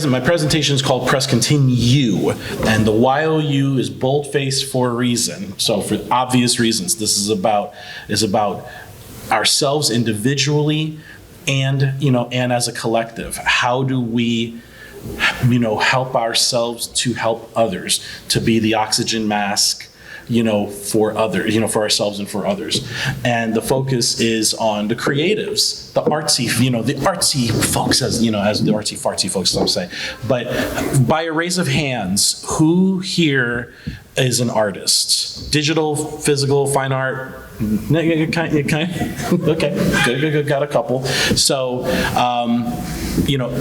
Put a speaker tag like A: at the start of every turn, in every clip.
A: my presentation is called Press ContinYOU, and the YOU is boldface for a reason. So for obvious reasons, this is about ourselves individually and, and as a collective. How do we, help ourselves to help others, to be the oxygen mask, for others, for ourselves and for others. And the focus is on the creatives, the artsy folks, as the artsy fartsy folks, some say. But by a raise of hands, who here is an artist? Digital, physical, fine art? Okay, good, got a couple. So,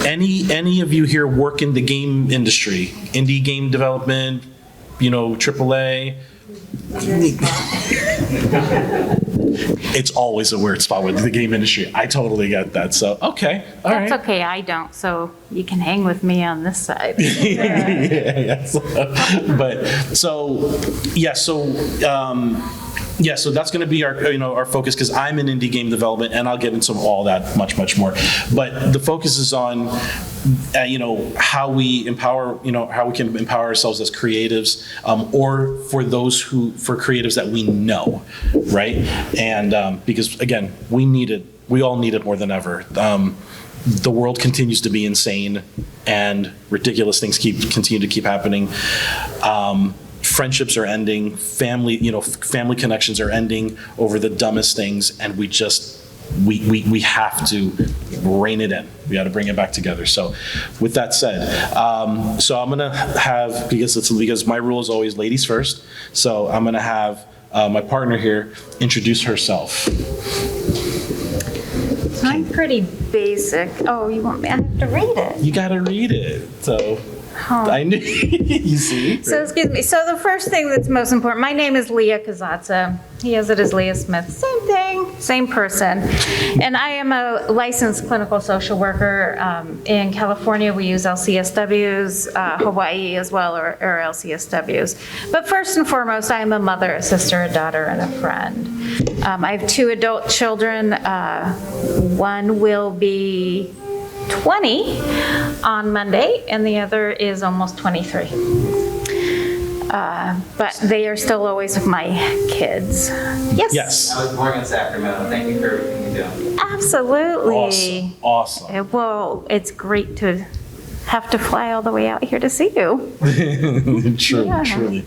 A: any of you here work in the game industry, indie game development, AAA? It's always a weird spot with the game industry. I totally get that. So, okay. All right.
B: That's okay. I don't. So you can hang with me on this side.
A: So that's going to be our focus, because I'm in indie game development, and I'll get into all that much more. But the focus is on how we can empower ourselves as creatives, or for creatives that we know, right? And because again, we all need it more than ever. The world continues to be insane, and ridiculous things continue to keep happening. Friendships are ending, family connections are ending over the dumbest things, and we have to rein it in. We got to bring it back together. So with that said, so I'm gonna have, because my rule is always ladies first, so I'm gonna have my partner here introduce herself.
B: I'm pretty basic. Oh, you want me? I have to read it.
A: You gotta read it. So I knew. You see?
B: So excuse me. So the first thing that's most important, my name is Leah Kazatza. He has it as Leah Smith. Same thing, same person. And I am a licensed clinical social worker. In California, we use LCSWs, Hawaii as well, or LCSWs. But first and foremost, I am a mother, a sister, a daughter, and a friend. I have 2 adult children. One will be 20 on Monday, and the other is almost 23. But they are still always my kids. Yes?
C: I was born in Sacramento. Thank you for everything you do.
B: Absolutely.
A: Awesome.
B: Well, it's great to have to fly all the way out here to see you.
A: Truly.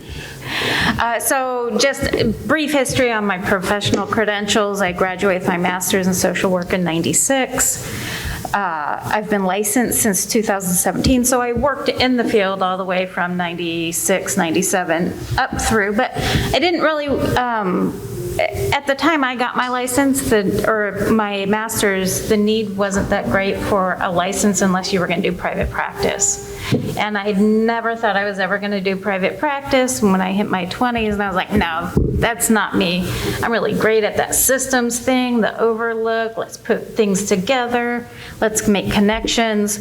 B: So just a brief history on my professional credentials. I graduated with my master's in social work in '96. I've been licensed since 2017, so I worked in the field all the way from 96, 97 up through, but I didn't really, at the time I got my license, or my master's, the need wasn't that great for a license unless you were going to do private practice. And I never thought I was ever going to do private practice. When I hit my 20s, and I was like, no, that's not me. I'm really great at that systems thing, the overlook, let's put things together, let's make connections.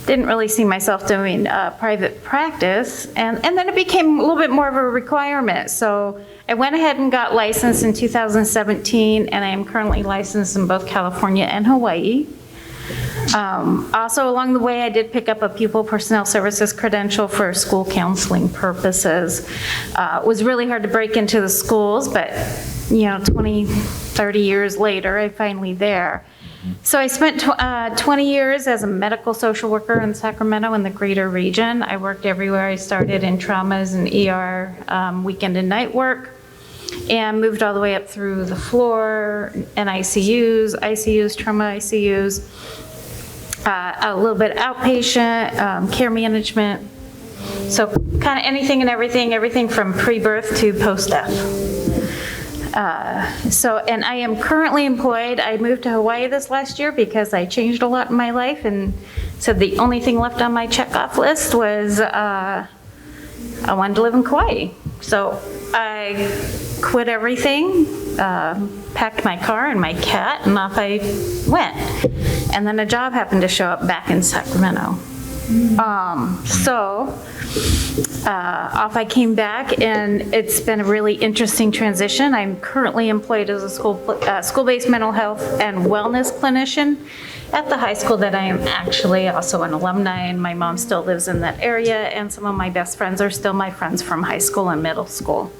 B: Didn't really see myself doing private practice. And then it became a little bit more of a requirement. So I went ahead and got licensed in 2017, and I am currently licensed in both California and Hawaii. Also, along the way, I did pick up a pupil personnel services credential for school counseling purposes. It was really hard to break into the schools, but 20, 30 years later, I'm finally there. So I spent 20 years as a medical social worker in Sacramento in the greater region. I worked everywhere. I started in traumas and ER, weekend and night work, and moved all the way up through the floor and ICUs, trauma ICUs, a little bit outpatient, care management. So kind of anything and everything from pre-birth to post-death. And I am currently employed. I moved to Hawaii this last year because I changed a lot in my life, and so the only thing left on my checkoff list was I wanted to live in Kauai. So I quit everything, packed my car and my cat, and off I went. And then a job happened to show up back in Sacramento. Off I came back, and it's been a really interesting transition. I'm currently employed as a school-based mental health and wellness clinician, at the high school that I am actually also an alumni, and my mom still lives in that area, and some of my best friends are still my friends from high school and middle school.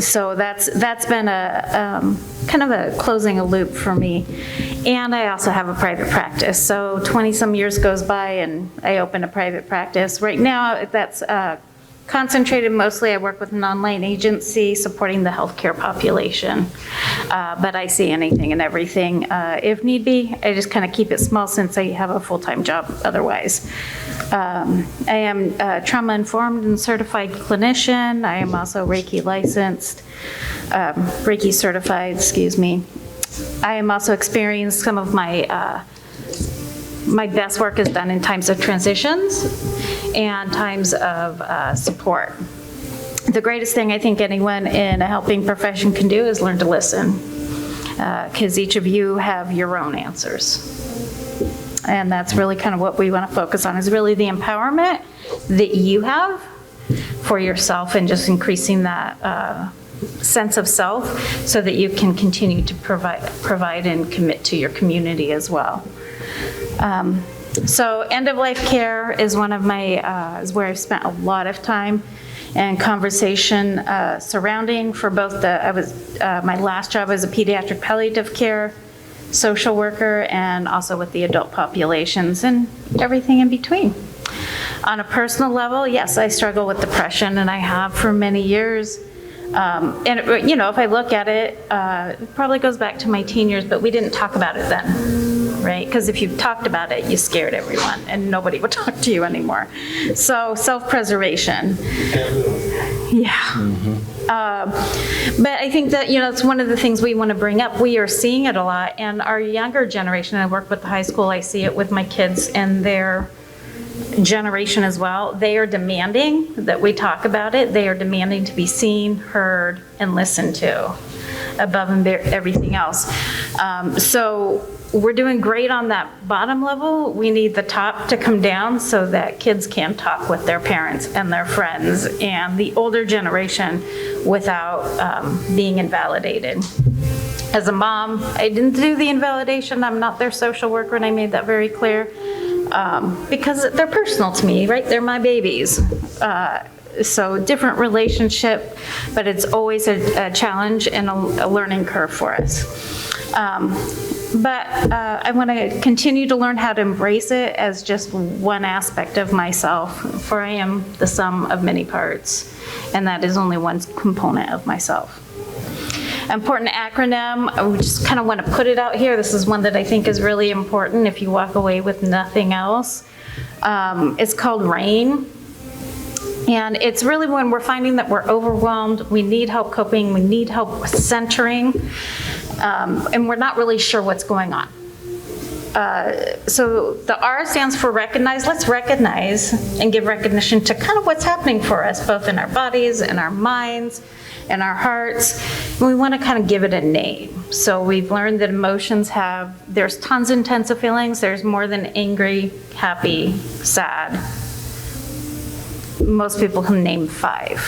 B: So that's been a kind of a closing a loop for me. And I also have a private practice. So 20-some years goes by and I open a private practice. Right now, that's concentrated mostly, I work with an online agency supporting the healthcare population. But I see anything and everything if need be. I just kind of keep it small since I have a full-time job otherwise. I am trauma-informed and certified clinician. I am also Reiki licensed, Reiki certified, excuse me. I am also experienced some of my best work is done in times of transitions and times of support. The greatest thing I think anyone in a helping profession can do is learn to listen, because each of you have your own answers. And that's really kind of what we want to focus on, is really the empowerment that you have for yourself and just increasing that sense of self so that you can continue to provide and commit to your community as well. So end-of-life care is one of my, is where I've spent a lot of time and conversation surrounding for both my last job as a pediatric palliative care social worker and also with the adult populations and everything in between. On a personal level, yes, I struggle with depression and I have for many years. And, you know, if I look at it, it probably goes back to my teen years, but we didn't talk about it then, right? Because if you talked about it, you scared everyone and nobody would talk to you anymore. So self-preservation. Yeah. Mm-hmm. But I think that, you know, it's one of the things we want to bring up. We are seeing it a lot, and our younger generation, I work with the high school, I see it with my kids and their generation as well. They are demanding that we talk about it. They are demanding to be seen, heard, and listened to above and everything else. So we're doing great on that bottom level. We need the top to come down so that kids can talk with their parents and their friends and the older generation without being invalidated. As a mom, I didn't do the invalidation. I'm not their social worker, and I made that very clear because they're personal to me, right? They're my babies. So different relationship, but it's always a challenge and a learning curve for us. But I want to continue to learn how to embrace it as just one aspect of myself, for I am the sum of many parts, and that is only one component of myself. Important acronym, I just kind of want to put it out here. This is one that I think is really important if you walk away with nothing else. It's called RAIN. And it's really when we're finding that we're overwhelmed, we need help coping, we need help centering, and we're not really sure what's going on. So the R stands for recognize. Let's recognize and give recognition to kind of what's happening for us, both in our bodies, in our minds, in our hearts. And we want to kind of give it a name. So we've learned that emotions there's tons of intense feelings. There's more than angry, happy, sad. Most people can name 5.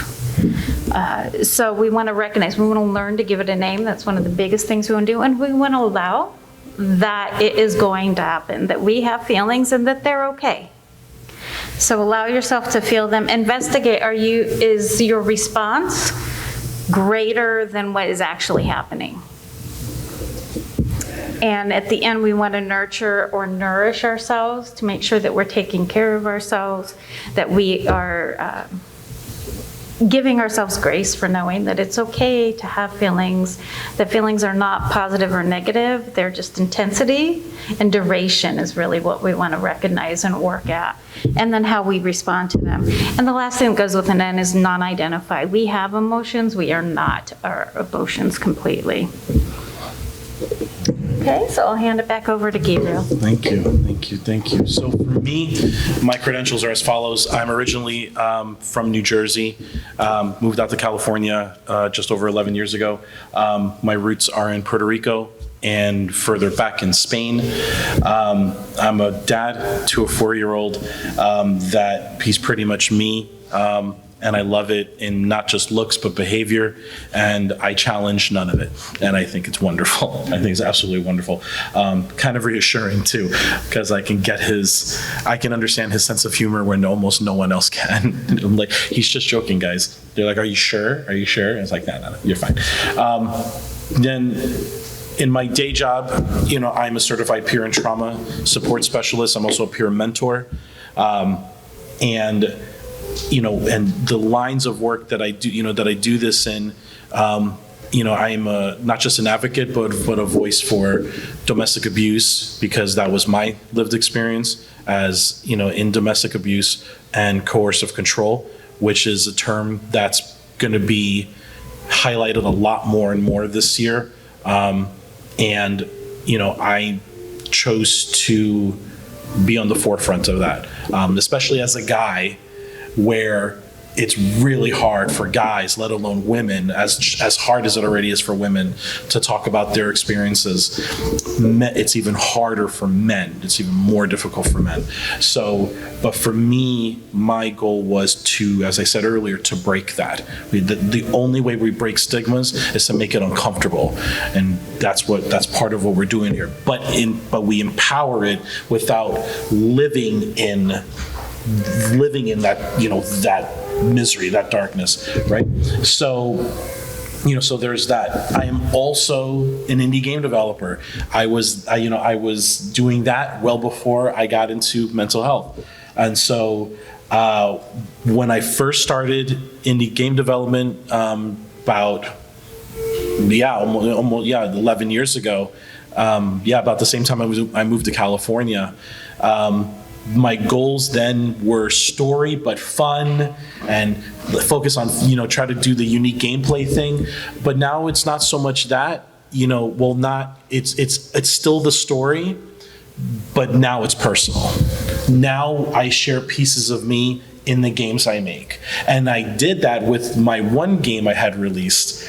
B: So we want to recognize, we want to learn to give it a name. That's one of the biggest things we want to do. And we want to allow that it is going to happen, that we have feelings and that they're okay. So allow yourself to feel them. Investigate, is your response greater than what is actually happening? And at the end, we want to nurture or nourish ourselves to make sure that we're taking care of ourselves, that we are giving ourselves grace for knowing that it's okay to have feelings, that feelings are not positive or negative, they're just intensity, and duration is really what we want to recognize and work at, and then how we respond to them. And the last thing that goes with an N is non-identified. We have emotions, we are not our emotions completely. Okay, so I'll hand it back over to Gabriel.
A: Thank you. So for me, my credentials are as follows. I'm originally from New Jersey, moved out to California just over 11 years ago. My roots are in Puerto Rico and further back in Spain. I'm a dad to a 4-year-old that he's pretty much me. and I love it in not just looks, but behavior, and I challenge none of it. And I think it's wonderful. I think it's absolutely wonderful. Kind of reassuring too, because I can understand his sense of humor when almost no one else can. I'm like, he's just joking, guys. They're like, are you sure? Are you sure? And it's like, no, you're fine. Then in my day job, I'm a certified peer and trauma support specialist. I'm also a peer mentor. And the lines of work that I do this in, I am not just an advocate, but a voice for domestic abuse, because that was my lived experience as, in domestic abuse and coercive control, which is a term that's going to be highlighted a lot more and more this year. And I chose to be on the forefront of that, especially as a guy, where it's really hard for guys, let alone women, as hard as it already is for women to talk about their experiences. It's even harder for men. It's even more difficult for men. But for me, my goal was to, as I said earlier, to break that. The only way we break stigmas is to make it uncomfortable, and that's part of what we're doing here. But we empower it without living in that, that misery, that darkness, right? So there's that. I am also an indie game developer. I was doing that well before I got into mental health. And so when I first started indie game development, about 11 years ago, about the same time I moved to California, my goals then were story, but fun, and focus on, try to do the unique gameplay thing. But now it's not so much that, it's still the story, but now it's personal. Now I share pieces of me in the games I make. And I did that with my one game I had released,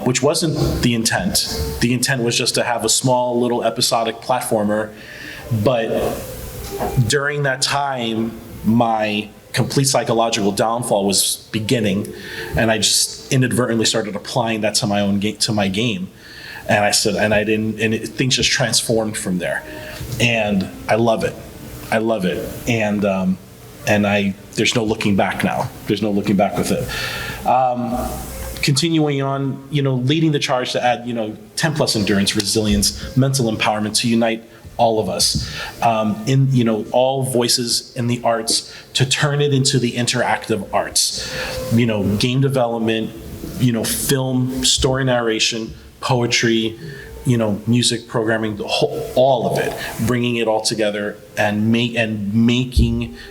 A: which wasn't the intent. The intent was just to have a small little episodic platformer, but during that time, my complete psychological downfall was beginning, and I just inadvertently started applying that to my game. And things just transformed from there. And I love it. And there's no looking back now. There's no looking back with it. Continuing on, leading the charge to add, 10 plus endurance, resilience, mental empowerment to unite all of us, all voices in the arts, to turn it into the interactive arts, game development, film, story narration, poetry, music programming, all of it, bringing it all together and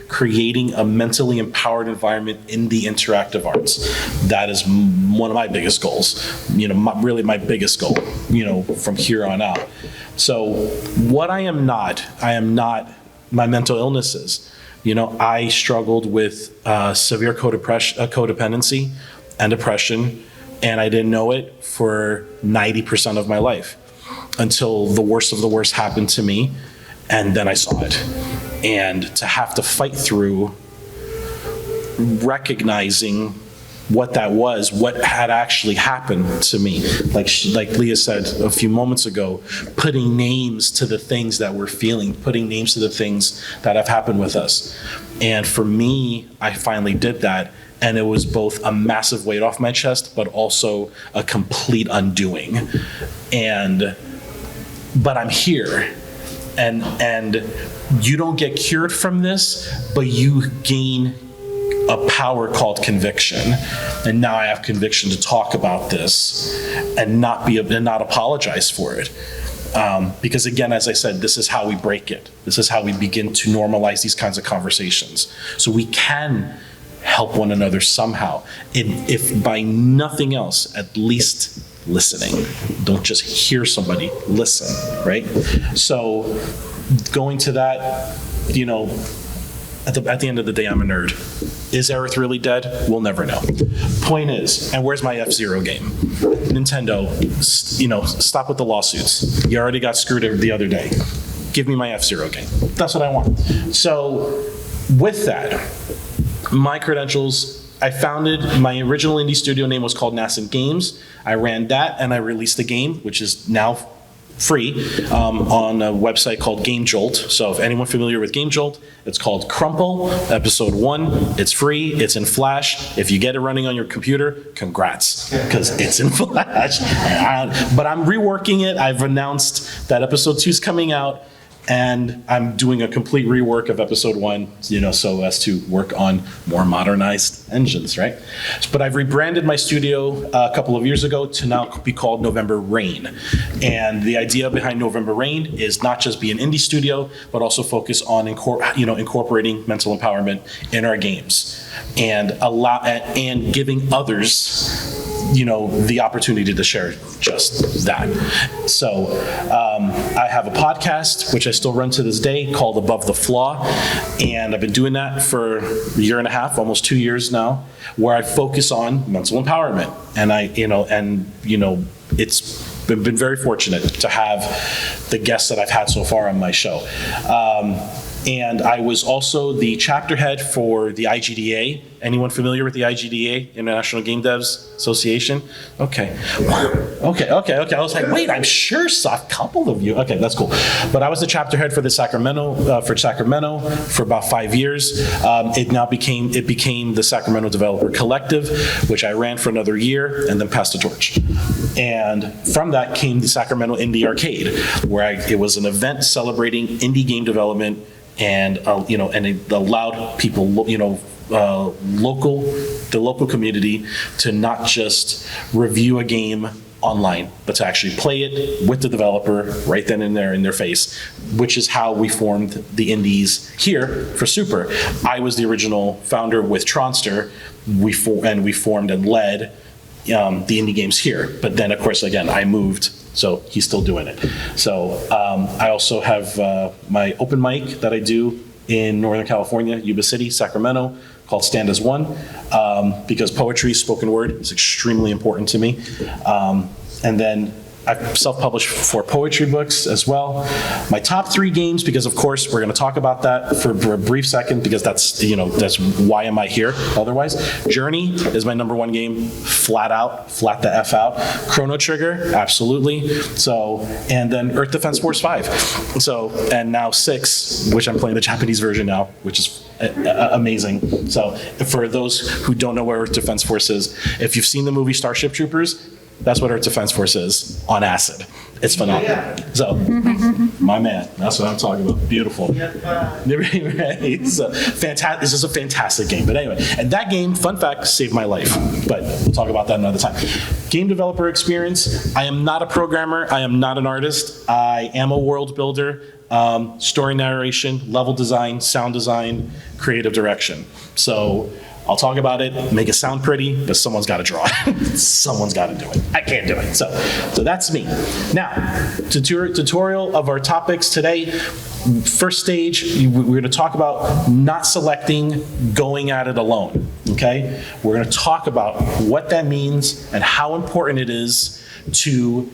A: creating a mentally empowered environment in the interactive arts. That is one of my biggest goals, really my biggest goal, from here on out. So what I am not my mental illnesses. I struggled with severe codependency and depression, and I didn't know it for 90% of my life until the worst of the worst happened to me, and then I saw it. And to have to fight through recognizing what that was, what had actually happened to me. Like Leah said a few moments ago, putting names to the things that we're feeling, putting names to the things that have happened with us. And for me, I finally did that. And it was both a massive weight off my chest, but also a complete undoing. But I'm here. And you don't get cured from this, but you gain a power called conviction. And now I have conviction to talk about this and not apologize for it. Because again, as I said, this is how we break it. This is how we begin to normalize these kinds of conversations. So we can help one another somehow. If by nothing else, at least listening. Don't just hear somebody, listen, right? So going to that, at the end of the day, I'm a nerd. Is Aerith really dead? We'll never know. Point is, and where's my F-Zero game? Nintendo, stop with the lawsuits. You already got screwed the other day. Give me my F-Zero game. That's what I want. So with that, my credentials I founded, my original indie studio name was called Nascent Games. I ran that and I released the game, which is now free on a website called Game Jolt. So if anyone familiar with Game Jolt, it's called Crumple, episode 1. It's free, it's in Flash. If you get it running on your computer, congrats, because it's in Flash. But I'm reworking it. I've announced that episode 2 is coming out, and I'm doing a complete rework of episode 1, so as to work on more modernized engines, right? But I've rebranded my studio a couple of years ago to now be called November Rain. And the idea behind November Rain is not just be an indie studio, but also focus on incorporating mental empowerment in our games and giving others the opportunity to share just that. So I have a podcast, which I still run to this day, called Above the Flaw. And I've been doing that for a year and a half, almost 2 years now, where I focus on mental empowerment. And it's been very fortunate to have the guests that I've had so far on my show. And I was also the chapter head for the IGDA. Anyone familiar with the IGDA, International Game Devs Association? Okay. Okay. I was like, wait, I'm sure saw a couple of you. Okay, that's cool. But I was the chapter head for the Sacramento for about 5 years. It became the Sacramento Developer Collective, which I ran for another year and then passed the torch. And from that came the Sacramento Indie Arcade, where it was an event celebrating indie game development and it allowed people, the local community to not just review a game online, but to actually play it with the developer right then and there in their face, which is how we formed the indies here for Super. I was the original founder with Tronster. We formed and led the indie games here. But then, of course, again, I moved, so he's still doing it. So I also have my open mic that I do in Northern California, Yuba City, Sacramento, called Stand as One, because poetry, spoken word, is extremely important to me. And then I've self-published 4 poetry books as well. My top 3 games, because of course we're going to talk about that for a brief second, because that's why am I here otherwise. Journey is my number 1 game, flat the F out. Chrono Trigger, absolutely. So, and then Earth Defense Force 5. So, and now 6, which I'm playing the Japanese version now, which is amazing. So for those who don't know what Earth Defense Force is, if you've seen the movie Starship Troopers, that's what Earth Defense Force is on acid. It's phenomenal. So, my man, that's what I'm talking about. Beautiful. So, fantastic. This is a fantastic game. But anyway, and that game, fun fact, saved my life. But we'll talk about that another time. Game developer experience. I am not a programmer. I am not an artist. I am a world builder. Story narration, level design, sound design, creative direction. So, I'll talk about it, make it sound pretty, but someone's got to draw it. Someone's got to do it. I can't do it. So that's me. Now, tutorial of our topics today. First stage, we're going to talk about not selecting, going at it alone. Okay? We're going to talk about what that means and how important it is to,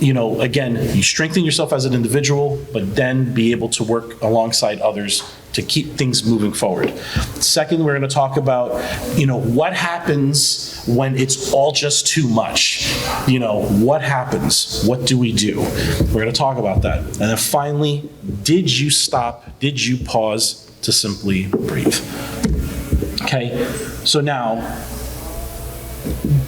A: again, you strengthen yourself as an individual, but then be able to work alongside others to keep things moving forward. Second, we're going to talk about, what happens when it's all just too much. What happens? What do we do? We're going to talk about that. And then finally, did you stop? Did you pause to simply breathe? Okay, so now,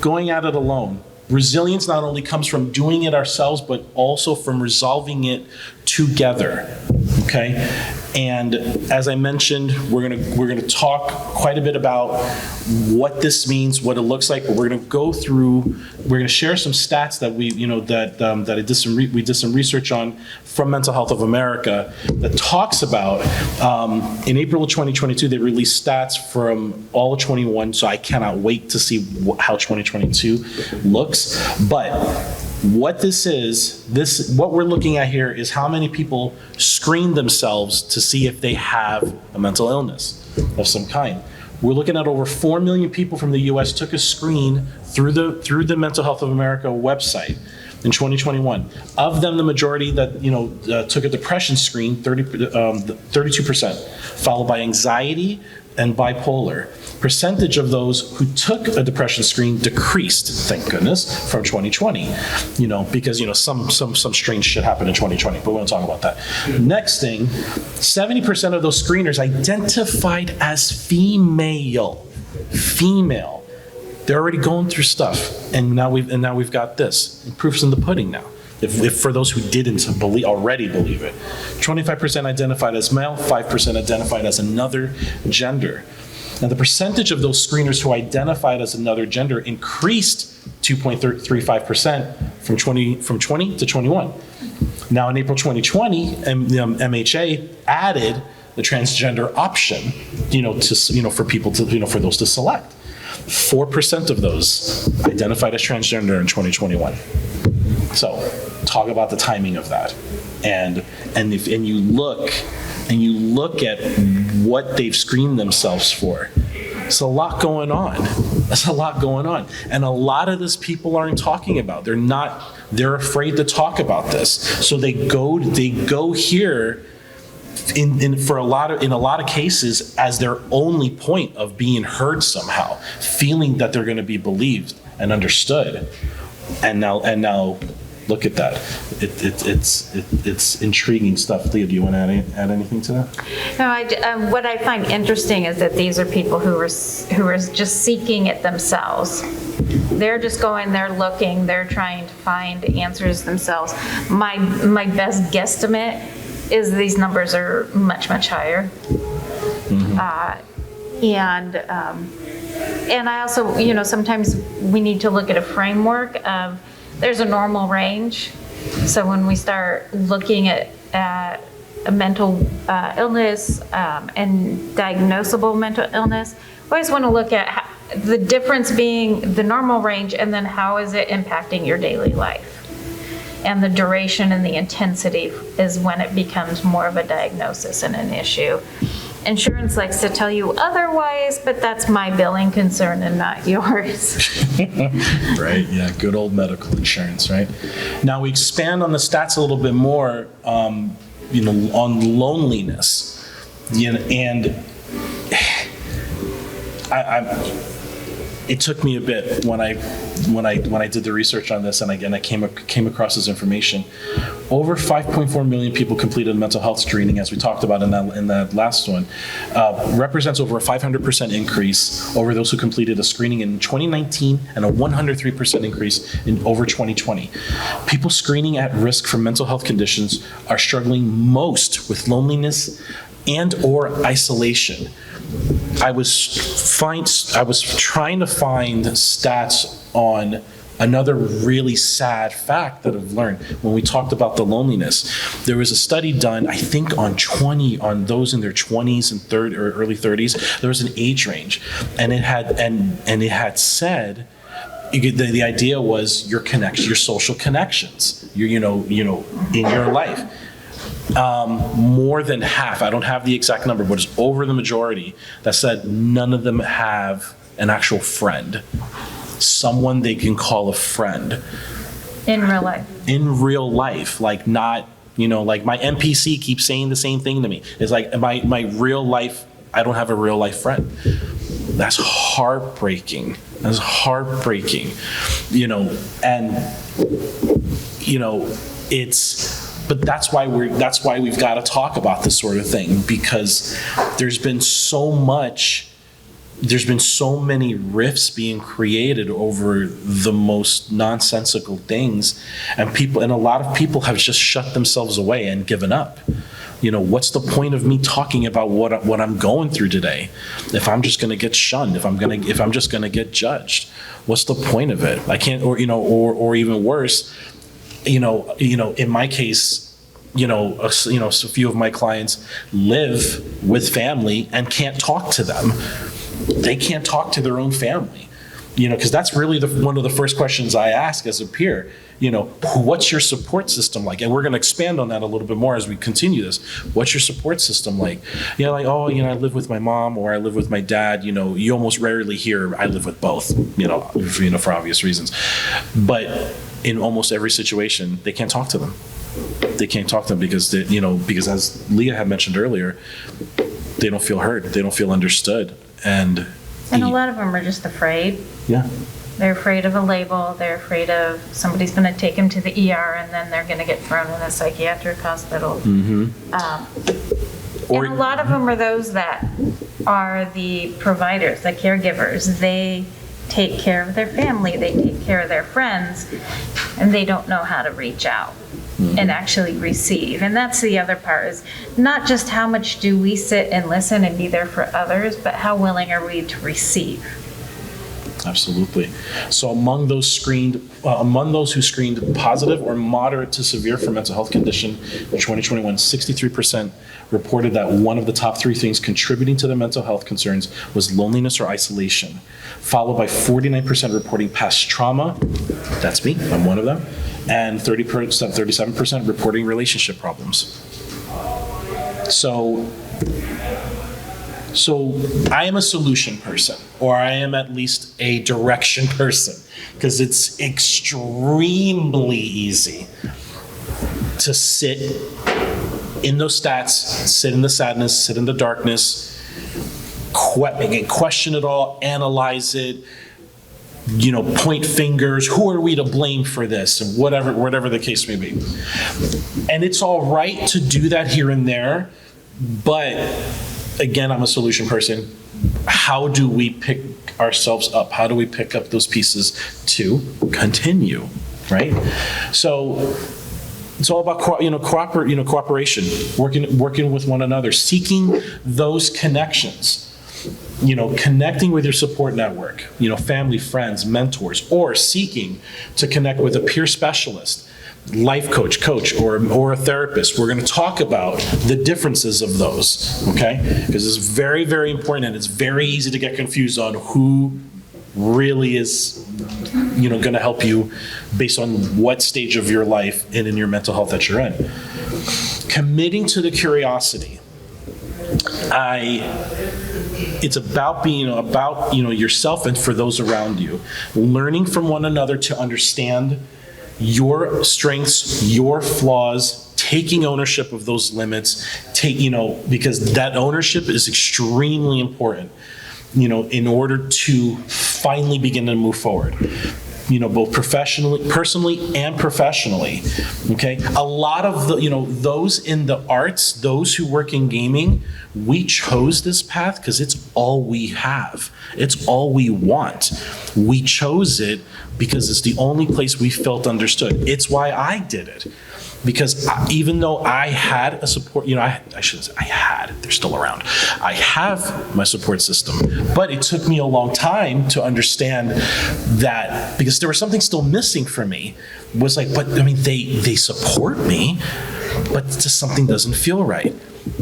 A: going at it alone. Resilience not only comes from doing it ourselves, but also from resolving it together, okay? And as I mentioned, we're gonna talk quite a bit about what this means, what it looks like, but we're gonna share some stats that we did some research on from Mental Health of America that talks about, in April of 2022, they released stats from all of 21, so I cannot wait to see how 2022 looks. But what what we're looking at here is how many people screen themselves to see if they have a mental illness of some kind. We're looking at over 4 million people from the US took a screen through the Mental Health of America website. in 2021. Of them, the majority that, took a depression screen, 32%, followed by anxiety and bipolar. Percentage of those who took a depression screen decreased, thank goodness, from 2020. Because, some strange shit happened in 2020, but we won't talk about that. Next thing, 70% of those screeners identified as female. They're already going through stuff, and now we've got this. Proof's in the pudding now. If for those who didn't already believe it, 25% identified as male, 5% identified as another gender. Now, the percentage of those screeners who identified as another gender increased 2.35% from 20 to 21. Now, in April 2020, MHA added the transgender option, for people to, for those to select. 4% of those identified as transgender in 2021. So, talk about the timing of that, and you look at what they've screened themselves for. It's a lot going on. And a lot of this people aren't talking about. They're afraid to talk about this. So they go here in a lot of cases as their only point of being heard somehow, feeling that they're going to be believed and understood. And now look at that. It's intriguing stuff. Leah, do you want to add anything to that?
B: No, what I find interesting is that these are people who are just seeking it themselves. They're just going, they're looking, they're trying to find answers themselves. My best guesstimate is these numbers are much, much higher. Mm-hmm. And I also, sometimes we need to look at a framework of, there's a normal range. So when we start looking at a mental illness and diagnosable mental illness, we always want to look at the difference being the normal range and then how is it impacting your daily life. And the duration and the intensity is when it becomes more of a diagnosis and an issue. Insurance likes to tell you otherwise, but that's my billing concern and not yours.
A: Right, yeah, good old medical insurance, right? Now we expand on the stats a little bit more, on loneliness. And it took me a bit when I did the research on this, and again I came across this information. Over 5.4 million people completed mental health screening, as we talked about in that last one. Represents over a 500% increase over those who completed a screening in 2019, and a 103% increase in over 2020. People screening at risk for mental health conditions are struggling most with loneliness and or isolation. I was trying to find stats on another really sad fact that I've learned when we talked about the loneliness. There was a study done, I think, on those in their 20s and or early 30s. There was an age range, and it had said the idea was your social connections, in your life. More than half, I don't have the exact number, but it's over the majority that said none of them have an actual friend, someone they can call a friend.
B: In real life. In real
A: life, like not, like my NPC keeps saying the same thing to me. It's like my real life, I don't have a real life friend. That's heartbreaking. But that's why we've got to talk about this sort of thing, because there's been so many rifts being created over the most nonsensical things, and a lot of people have just shut themselves away and given up. What's the point of me talking about what I'm going through today if I'm just going to get shunned, if I'm just going to get judged? What's the point of it? I can't, or even worse, in my case, a few of my clients live with family and can't talk to them. They can't talk to their own family, because that's really one of the first questions I ask as a peer. What's your support system like? And we're going to expand on that a little bit more as we continue this. What's your support system like? I live with my mom, or I live with my dad. You almost rarely hear I live with both, for obvious reasons. But in almost every situation, they can't talk to them. They can't talk to them because, because as Leah had mentioned earlier, they don't feel heard. They don't feel understood. And
B: a lot of them are just afraid.
A: Yeah.
B: They're afraid of a label. They're afraid of somebody's going to take them to the ER and then they're going to get thrown in a psychiatric hospital.
A: Mm-hmm.
B: And a lot of them are those that are the providers, the caregivers. They take care of their family, they take care of their friends, and they don't know how to reach out and actually receive. And that's the other part, is not just how much do we sit and listen and be there for others, but how willing are we to receive.
A: Absolutely. So among those who screened positive or moderate to severe for mental health condition in 2021, 63% reported that one of the top 3 things contributing to their mental health concerns was loneliness or isolation, followed by 49% reporting past trauma. That's me, I'm one of them. And 37% reporting relationship problems. So I am a solution person, or I am at least a direction person, because it's extremely easy to sit in those stats, sit in the sadness, sit in the darkness, question it all, analyze it, point fingers, who are we to blame for this, and whatever the case may be. And it's all right to do that here and there, but again, I'm a solution person. How do we pick ourselves up? How do we pick up those pieces to continue, right? So it's all about cooperation, working with one another, seeking those connections. Connecting with your support network, family, friends, mentors, or seeking to connect with a peer specialist, life coach, or a therapist. We're going to talk about the differences of those, okay? Because it's very, very important, and it's very easy to get confused on who really is, going to help you based on what stage of your life and in your mental health that you're in. Committing to the curiosity. It's about being about yourself and for those around you, learning from one another to understand your strengths, your flaws, taking ownership of those limits, because that ownership is extremely important, in order to finally begin to move forward. Both personally and professionally, okay? A lot of those in the arts, those who work in gaming, we chose this path because it's all we have. It's all we want. We chose it because it's the only place we felt understood. It's why I did it. Because even though I had a support, I shouldn't say I had, they're still around. I have my support system, but it took me a long time to understand that, because there was something still missing for me, was like, they support me, but just something doesn't feel right.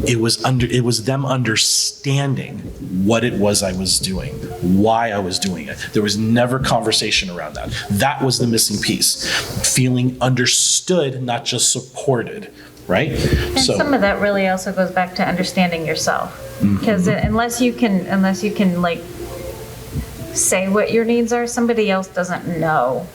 A: It was them understanding what it was I was doing, why I was doing it. There was never conversation around that. That was the missing piece. Feeling understood, not just supported, right?
B: And some of that really also goes back to understanding yourself. Because unless you can like say what your needs are, somebody else doesn't know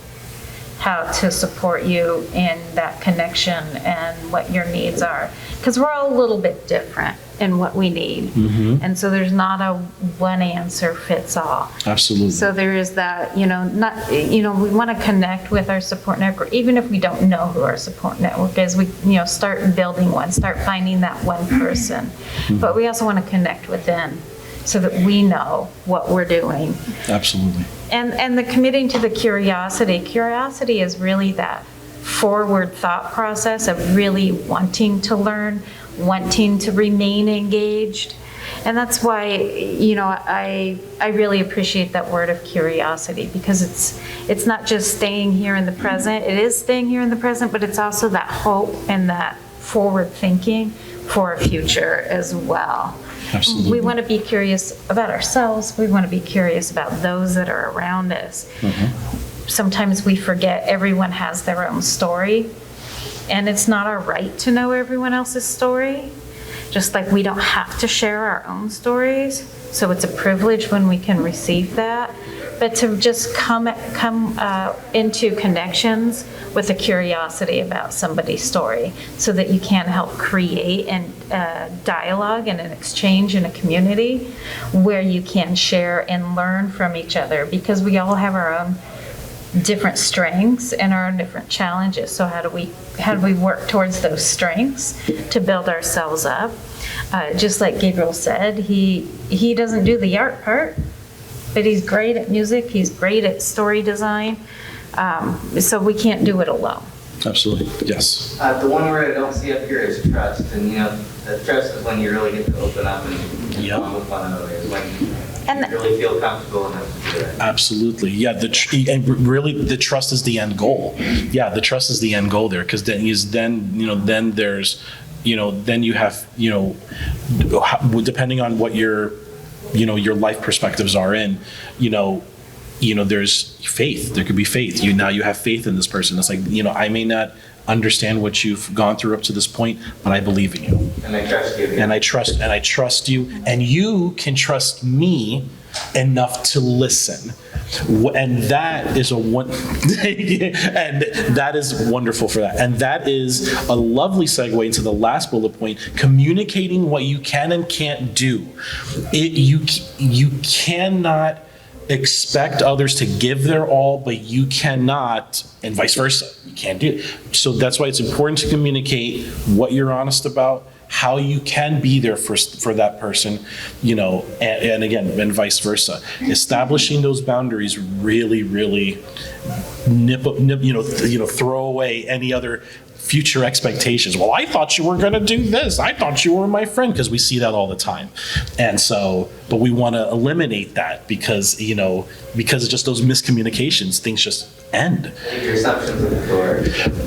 B: how to support you in that connection and what your needs are. Because we're all a little bit different in what we need. And so there's not a one answer fits all.
A: Absolutely.
B: So there is that, we want to connect with our support network, even if we don't know who our support network is. We, start building one, start finding that one person. But we also want to connect within, so that we know what we're doing.
A: Absolutely.
B: And the committing to the curiosity. Curiosity is really that forward thought process of really wanting to learn, wanting to remain engaged. And that's why, I really appreciate that word of curiosity, because it's not just staying here in the present. It is staying here in the present, but it's also that hope and that forward thinking for a future as well.
A: Absolutely.
B: We want to be curious about ourselves. We want to be curious about those that are around us. Sometimes we forget everyone has their own story, and it's not our right to know everyone else's story, just like we don't have to share our own stories. So it's a privilege when we can receive that. but to just come into connections with a curiosity about somebody's story so that you can help create a dialogue and an exchange in a community where you can share and learn from each other, because we all have our own different strengths and our own different challenges. So how do we work towards those strengths to build ourselves up? Just like Gabriel said, he doesn't do the art part, but he's great at music, he's great at story design, so we can't do it alone.
A: Absolutely, yes.
C: The one word I don't see up here is trust, and the trust is when you really get to open up and
A: Yep.
C: bond with one another, is when you
B: And
C: really feel comfortable enough to do it.
A: Absolutely, yeah. And really, the trust is the end goal. Yeah, the trust is the end goal there, because then there's, then you have, depending on what your life perspectives are in, there's faith. There could be faith. Now you have faith in this person. It's like, I may not understand what you've gone through up to this point, but I believe in you.
C: And I trust you.
A: And I trust you, and you can trust me enough to listen. And that is and that is wonderful for that. And that is a lovely segue into the last bullet point: communicating what you can and can't do. You cannot expect others to give their all, but you cannot, and vice versa. You can't do it. So that's why it's important to communicate what you're honest about, how you can be there for that person, and again, and vice versa. Establishing those boundaries really, really throw away any other future expectations. Well, I thought you were going to do this. I thought you were my friend, because we see that all the time. And so, but we want to eliminate that because of just those miscommunications, things just end.
C: Leave your assumptions at the door.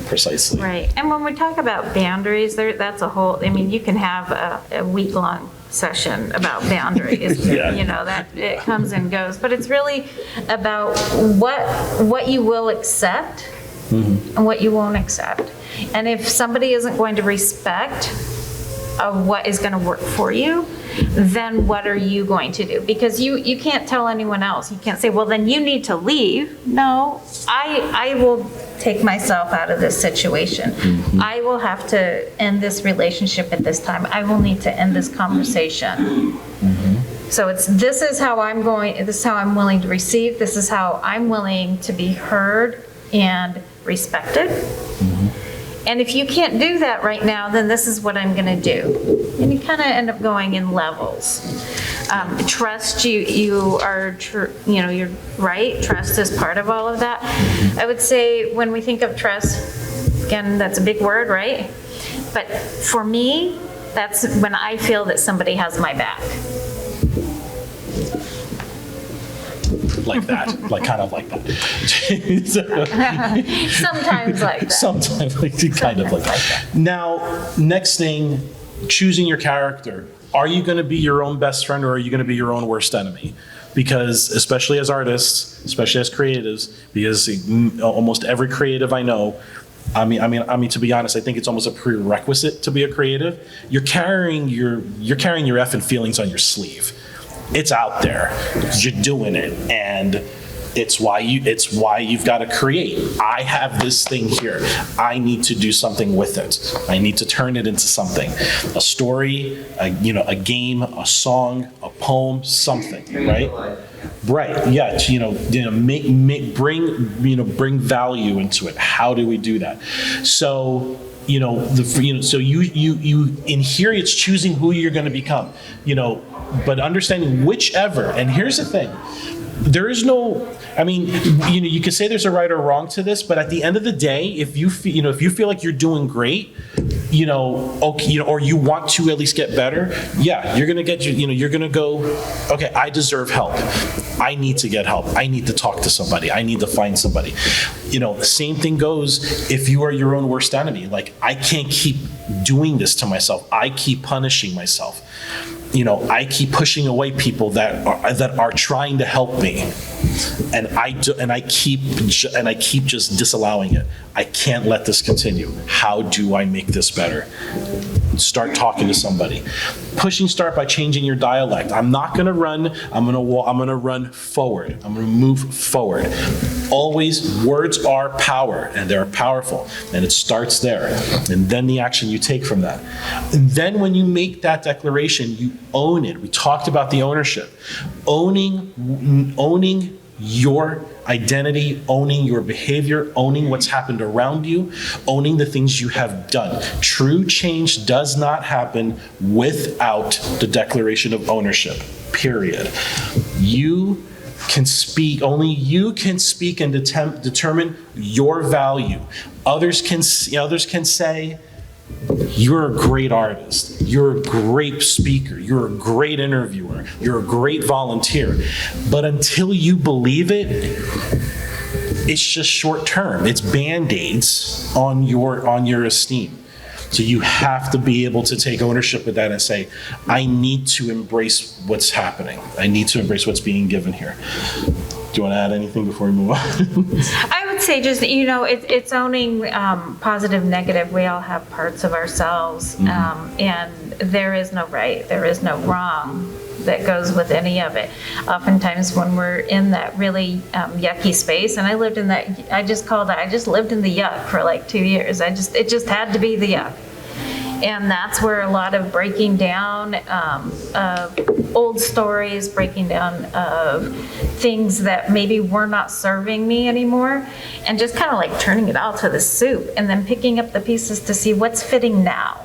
A: Precisely.
B: Right. And when we talk about boundaries, that's a whole, you can have a week-long session about boundaries.
A: Yeah.
B: That it comes and goes. But it's really about what you will accept and what you won't accept. And if somebody isn't going to respect what is going to work for you, then what are you going to do? Because you can't tell anyone else. You can't say, well, then you need to leave. No, I will take myself out of this situation. I will have to end this relationship at this time. I will need to end this conversation. So this is how I'm willing to receive. This is how I'm willing to be heard and respected. And if you can't do that right now, then this is what I'm going to do. And you kind of end up going in levels. Trust, you're right. Trust is part of all of that. I would say when we think of trust, again, that's a big word, right? But for me, that's when I feel that somebody has my back.
A: Like that, kind of like that.
B: Sometimes like that.
A: Sometimes kind of like that. Now, next thing, choosing your character. Are you going to be your own best friend, or are you going to be your own worst enemy? Because especially as artists, especially as creatives, because almost every creative I know, I mean, to be honest, I think it's almost a prerequisite to be a creative. You're carrying your effing feelings on your sleeve. It's out there. You're doing it, and it's why you've got to create. I have this thing here. I need to do something with it. I need to turn it into something. A story, a game, a song, a poem, something, right? Right. Yeah. Bring value into it. How do we do that? So, so you in here, it's choosing who you're going to become, but understanding whichever, and here's the thing, there is no, you can say there's a right or wrong to this, but at the end of the day, if you feel like you're doing great, or you want to at least get better, yeah, you're going to you're going to go, okay, I deserve help. I need to get help. I need to talk to somebody. I need to find somebody. The same thing goes if you are your own worst enemy. Like, I can't keep doing this to myself. I keep punishing myself. I keep pushing away people that are trying to help me, and I keep just disallowing it. I can't let this continue. How do I make this better? start talking to somebody. Pushing start by changing your dialect. I'm not going to run. I'm going to run forward. I'm going to move forward. Always, words are power, and they're powerful, and it starts there. And then the action you take from that. And then when you make that declaration, you own it. We talked about the ownership. Owning your identity, owning your behavior, owning what's happened around you, owning the things you have done. True change does not happen without the declaration of ownership, period. You can speak, only you can speak and determine your value. Others can say, you're a great artist, you're a great speaker, you're a great interviewer, you're a great volunteer. But until you believe it, it's just short term. It's Band-Aids on your esteem. So you have to be able to take ownership of that and say, I need to embrace what's happening. I need to embrace what's being given here. Do you want to add anything before we move on?
B: I would say just, it's owning positive, negative. We all have parts of ourselves, and there is no right, there is no wrong that goes with any of it. Oftentimes when we're in that really yucky space, and I lived in that, I just lived in the yuck for like 2 years. It just had to be the yuck. And that's where a lot of breaking down of old stories, breaking down of things that maybe were not serving me anymore, and just kind of like turning it all to the soup and then picking up the pieces to see what's fitting now.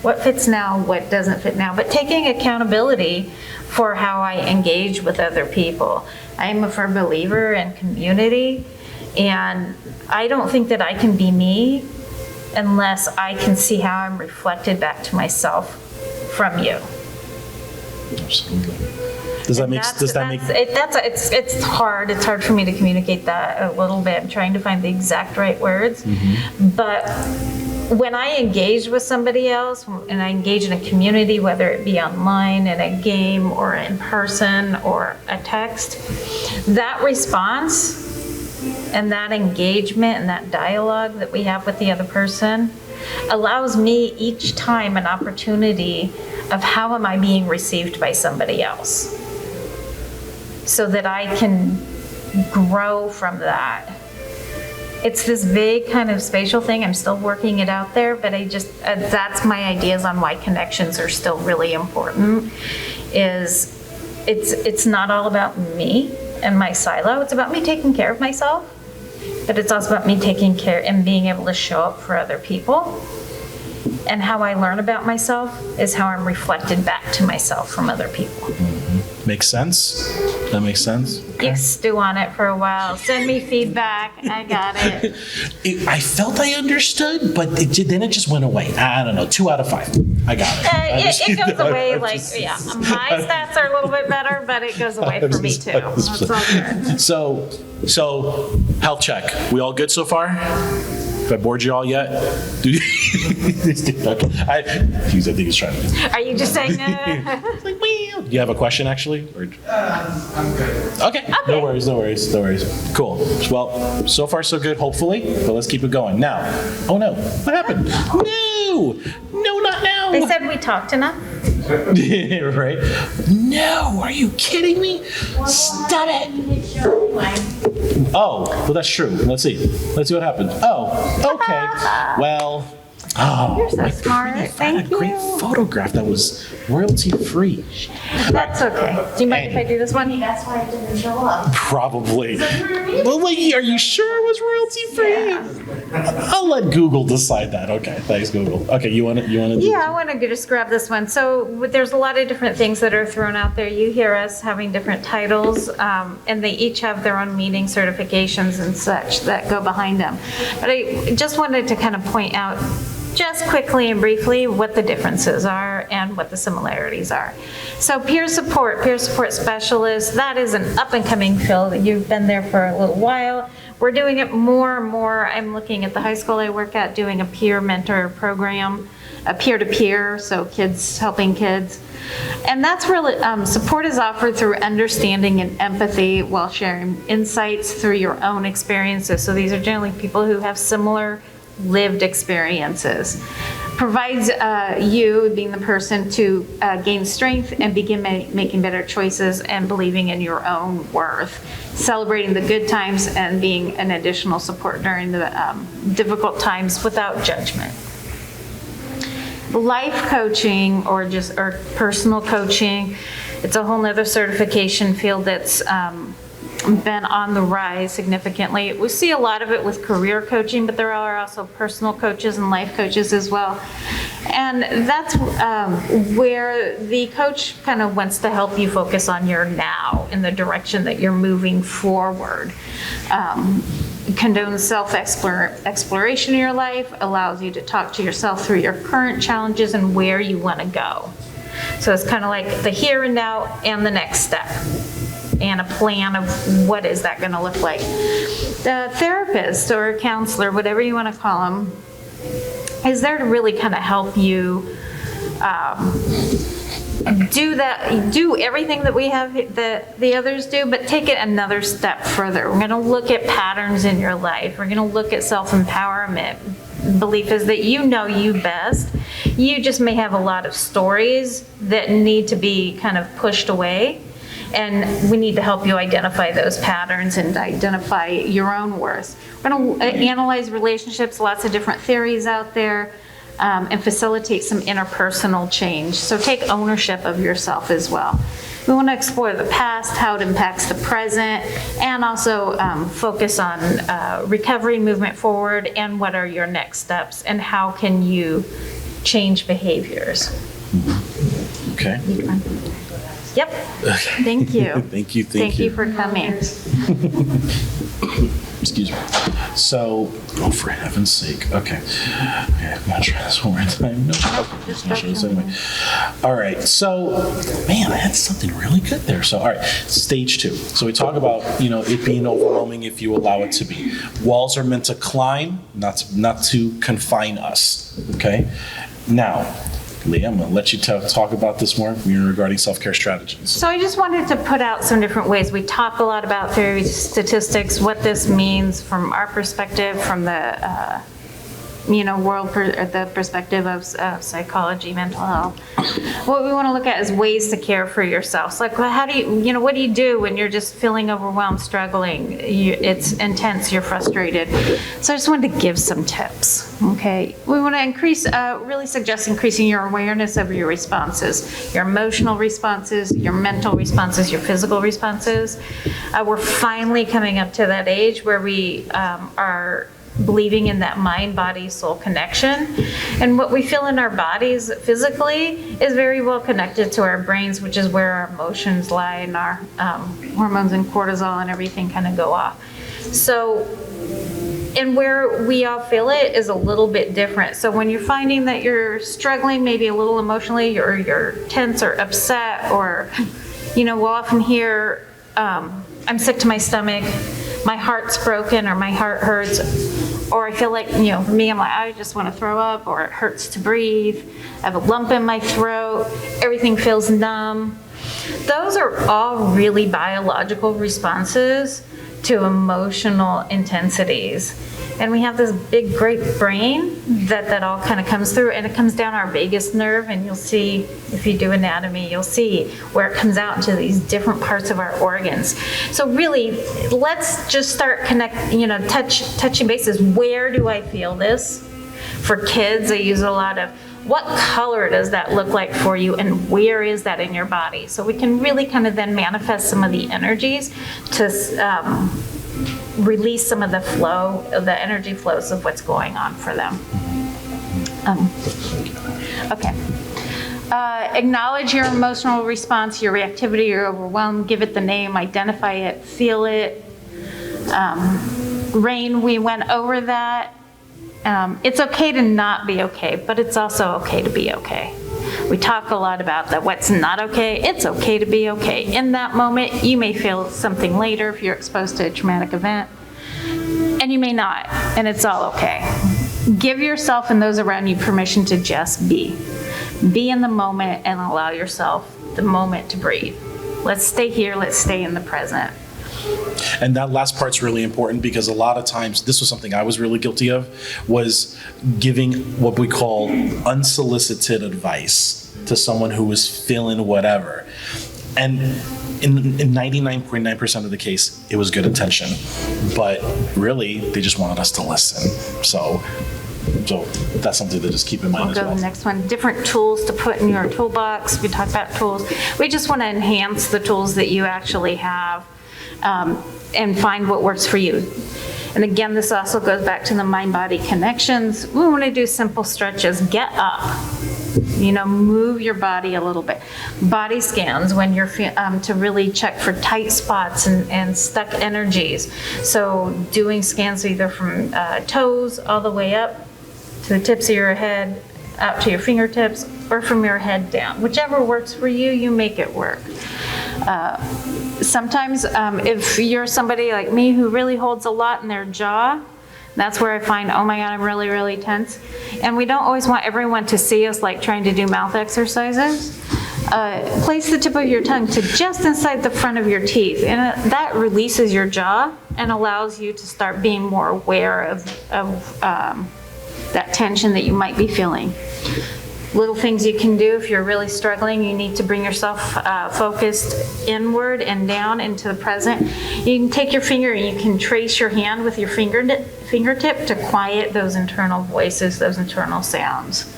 B: What fits now, what doesn't fit now, but taking accountability for how I engage with other people. I am a firm believer in community, and I don't think that I can be me unless I can see how I'm reflected back to myself from you.
A: Absolutely. It's hard. It's hard for me to communicate that a little bit. I'm trying to find the exact right words. But when I engage with somebody else, and I engage in a community, whether it be online, in a game, or in person, or a text, that response and that engagement and that dialogue that we have with the other person allows me each time an opportunity of how am I being received by somebody else, so that I can grow from that. It's this vague kind of spatial thing. I'm still working it out there, but that's my ideas on why connections are still really important. It's not all about me and my silo. It's about me taking care of myself, but it's also about me taking care and being able to show up for other people. And how I learn about myself is how I'm reflected back to myself from other people. Makes sense? That makes sense?
B: You stew on it for a while. Send me feedback. I got it.
A: I felt I understood, but then it just went away. I don't know, 2 out of 5. I got it.
B: It goes away my stats are a little bit better, but it goes away for me too. That's all good.
A: So, health check. We all good so far? Have I bored you all yet? Okay. I think he's trying to.
B: Are you just saying
A: like, do you have a question, actually? Or?
C: I'm good.
A: Okay. No worries. Cool. Well, so far so good, hopefully, but let's keep it going. Now, oh no, what happened? No, not now.
B: They said we talked enough.
A: Right? No, are you kidding me? Stop it. Oh, well, that's true. Let's see what happened. Oh, okay. Well,
B: You're so smart.
A: I found a great photograph that was royalty free.
B: That's okay. Do you mind if I do this one?
D: That's why it didn't show up.
A: Probably. Well, are you sure it was royalty free? I'll let Google decide that. Okay, thanks, Google. Okay, you want to?
B: Yeah, I want to just grab this one. So there's a lot of different things that are thrown out there. You hear us having different titles, and they each have their own meaning, certifications, and such that go behind them. But I just wanted to kind of point out just quickly and briefly what the differences are and what the similarities are. So peer support specialist, that is an up and coming field. You've been there for a little while. We're doing it more and more. I'm looking at the high school I work at doing a peer mentor program, a peer-to-peer, so kids helping kids. And that's really, support is offered through understanding and empathy while sharing insights through your own experiences. So these are generally people who have similar lived experiences. provides you being the person to gain strength and begin making better choices and believing in your own worth, celebrating the good times and being an additional support during the difficult times without judgment. Life coaching or personal coaching, it's a whole nother certification field that's been on the rise significantly. We see a lot of it with career coaching, but there are also personal coaches and life coaches as well. And that's where the coach kind of wants to help you focus on your now in the direction that you're moving forward. Condones self-exploration in your life, allows you to talk to yourself through your current challenges and where you want to go. So it's kind of like the here and now and the next step, and a plan of what is that going to look like. The therapist or counselor, whatever you want to call them, is there to really kind of help you do everything that we have, that the others do, but take it another step further. We're going to look at patterns in your life. We're going to look at self-empowerment. Belief is that you know you best. You just may have a lot of stories that need to be kind of pushed away. And we need to help you identify those patterns and identify your own worth. We're going to analyze relationships, lots of different theories out there, and facilitate some interpersonal change. So take ownership of yourself as well. We want to explore the past, how it impacts the present, and also focus on recovery, movement forward, and what are your next steps, and how can you change behaviors.
A: Okay.
B: Yep. Thank you.
A: Thank you.
B: Thank you for coming.
A: Excuse me. So, oh, for heaven's sake. Okay. I'm going to try this one more time. No, just not sure this anyway. All right. So, man, I had something really good there. So, all right. Stage 2. So we talk about, it being overwhelming if you allow it to be. Walls are meant to climb, not to confine us. Okay. Now, Leah, I'm going to let you talk about this more regarding self-care strategies.
B: So I just wanted to put out some different ways. We talk a lot about theory, statistics, what this means from our perspective, from the the perspective of psychology, mental health. What we want to look at is ways to care for yourself. Like, how do you, what do you do when you're just feeling overwhelmed, struggling? It's intense, you're frustrated. So I just wanted to give some tips, okay? We want to really suggest increasing your awareness of your responses, your emotional responses, your mental responses, your physical responses. We're finally coming up to that age where we are believing in that mind, body, soul connection. And what we feel in our bodies physically is very well connected to our brains, which is where our emotions lie, and our hormones and cortisol and everything kind of go off. So, and where we all feel it is a little bit different. So when you're finding that you're struggling maybe a little emotionally, or you're tense or upset, or, we'll often hear, I'm sick to my stomach, my heart's broken, or my heart hurts, or I feel like, for me, I'm like, I just want to throw up, or it hurts to breathe, I have a lump in my throat, everything feels numb. Those are all really biological responses to emotional intensities. And we have this big, great brain that all kind of comes through, and it comes down our vagus nerve, and you'll see, if you do anatomy, you'll see where it comes out into these different parts of our organs. So really, let's just start touching bases. Where do I feel this? For kids, I use a lot of, what color does that look like for you, and where is that in your body? So we can really kind of then manifest some of the energies to release some of the energy flows of what's going on for them. Okay. Acknowledge your emotional response, your reactivity, your overwhelm, give it the name, identify it, feel it. Rain, we went over that. It's okay to not be okay, but it's also okay to be okay. We talk a lot about that. What's not okay, it's okay to be okay. In that moment, you may feel something later if you're exposed to a traumatic event, and you may not, and it's all okay. Give yourself and those around you permission to just be. Be in the moment and allow yourself the moment to breathe. Let's stay here, let's stay in the present.
A: And that last part's really important because a lot of times, this was something I was really guilty of, was giving what we call unsolicited advice to someone who was feeling whatever. And in 99.9% of the case, it was good intention. But really, they just wanted us to listen. So that's something to just keep in mind
B: We'll
A: as
B: go
A: well.
B: to the next one. Different tools to put in your toolbox. We talked about tools. We just want to enhance the tools that you actually have and find what works for you. And again, this also goes back to the mind-body connections. We want to do simple stretches. Get up. Move your body a little bit. Body scans when you're to really check for tight spots and stuck energies. So doing scans either from toes all the way up to the tips of your head, out to your fingertips, or from your head down. Whichever works for you, you make it work. Sometimes if you're somebody like me who really holds a lot in their jaw, that's where I find, oh my God, I'm really, really tense. And we don't always want everyone to see us like trying to do mouth exercises. Place the tip of your tongue to just inside the front of your teeth. And that releases your jaw and allows you to start being more aware of that tension that you might be feeling. Little things you can do if you're really struggling, you need to bring yourself focused inward and down into the present. You can take your finger and you can trace your hand with your fingertip to quiet those internal voices, those internal sounds.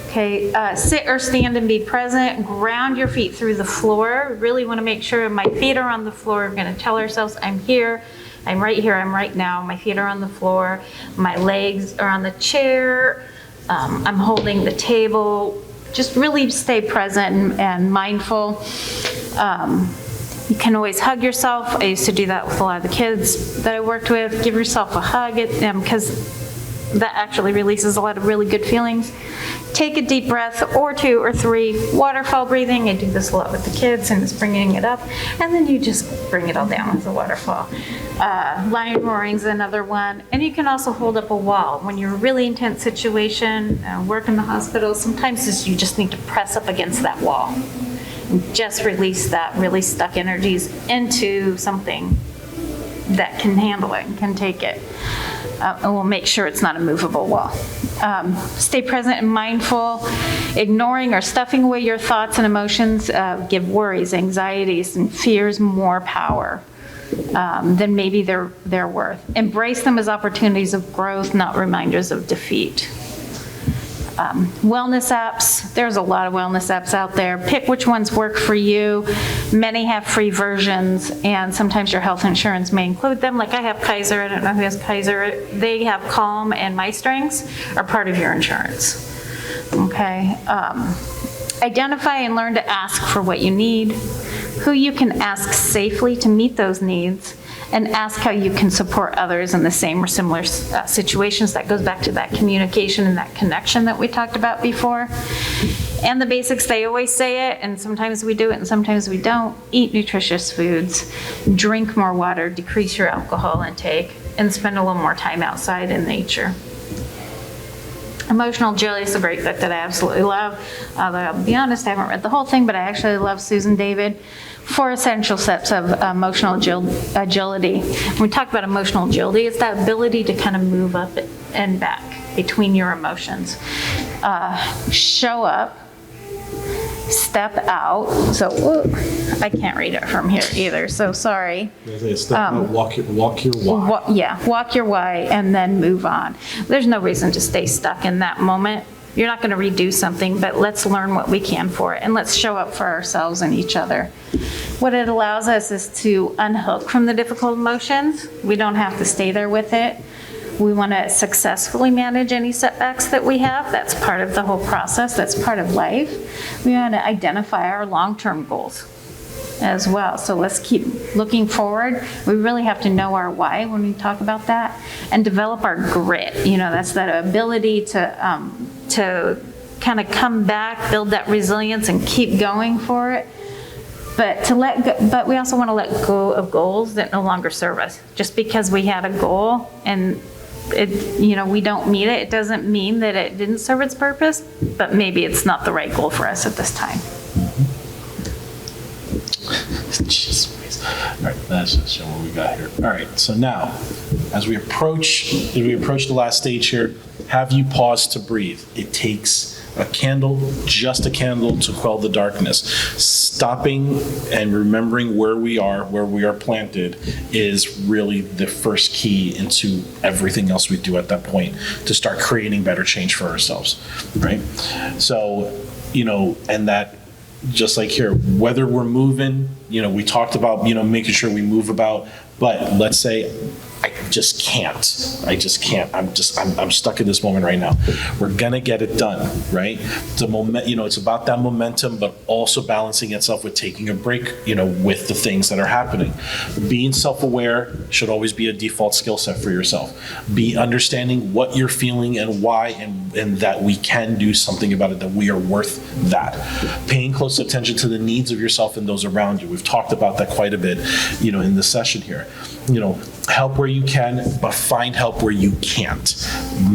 B: Okay, sit or stand and be present. Ground your feet through the floor. Really want to make sure my feet are on the floor. We're going to tell ourselves, I'm here. I'm right here. I'm right now. My feet are on the floor. My legs are on the chair. I'm holding the table. Just really stay present and mindful. You can always hug yourself. I used to do that with a lot of the kids that I worked with. Give yourself a hug because that actually releases a lot of really good feelings. Take a deep breath or 2 or 3. Waterfall breathing. I do this a lot with the kids and just bringing it up. And then you just bring it all down with the waterfall. Lion roaring is another one. And you can also hold up a wall. When you're in a really intense situation, work in the hospital, sometimes you just need to press up against that wall. And just release that really stuck energies into something that can handle it and can take it. And we'll make sure it's not a movable wall. Stay present and mindful. Ignoring or stuffing away your thoughts and emotions give worries, anxieties, and fears more power than maybe they're worth. Embrace them as opportunities of growth, not reminders of defeat. Wellness apps, there's a lot of wellness apps out there. Pick which ones work for you. Many have free versions, and sometimes your health insurance may include them. Like I have Kaiser, I don't know who has Kaiser. They have Calm and MyStrengths are part of your insurance. Okay. Identify and learn to ask for what you need, who you can ask safely to meet those needs, and ask how you can support others in the same or similar situations. That goes back to that communication and that connection that we talked about before. And the basics, they always say it, and sometimes we do it and sometimes we don't. Eat nutritious foods, drink more water, decrease your alcohol intake, and spend a little more time outside in nature. Emotional Agility is a great book that I absolutely love. Although I'll be honest, I haven't read the whole thing, but I actually love Susan David. 4 essential steps of emotional agility. When we talk about emotional agility, it's that ability to kind of move up and back between your emotions. Show up, step out. So I can't read it from here either, so sorry.
A: Walk your why.
B: Walk your why and then move on. There's no reason to stay stuck in that moment. You're not going to redo something, but let's learn what we can for it, and let's show up for ourselves and each other. What it allows us is to unhook from the difficult emotions. We don't have to stay there with it. We want to successfully manage any setbacks that we have. That's part of the whole process. That's part of life. We want to identify our long-term goals as well. So let's keep looking forward. We really have to know our why when we talk about that, and develop our grit. That's that ability to kind of come back, build that resilience, and keep going for it. But we also want to let go of goals that no longer serve us. Just because we had a goal and we don't meet it, it doesn't mean that it didn't serve its purpose, but maybe it's not the right goal for us at this time.
A: Jeez. All right, that's just what we got here. All right, so now, as we approach the last stage here, have you pause to breathe. It takes a candle, just a candle, to quell the darkness. Stopping and remembering where we are planted, is really the first key into everything else we do at that point to start creating better change for ourselves, right? So, and that, just like here, whether we're moving, we talked about, making sure we move about, but let's say I just can't. I'm stuck in this moment right now. We're gonna get it done, right? The moment, it's about that momentum, but also balancing itself with taking a break, with the things that are happening. Being self-aware should always be a default skill set for yourself. Be understanding what you're feeling and why, and that we can do something about it, that we are worth that. Paying close attention to the needs of yourself and those around you. We've talked about that quite a bit, in this session here. Help where you can, but find help where you can't.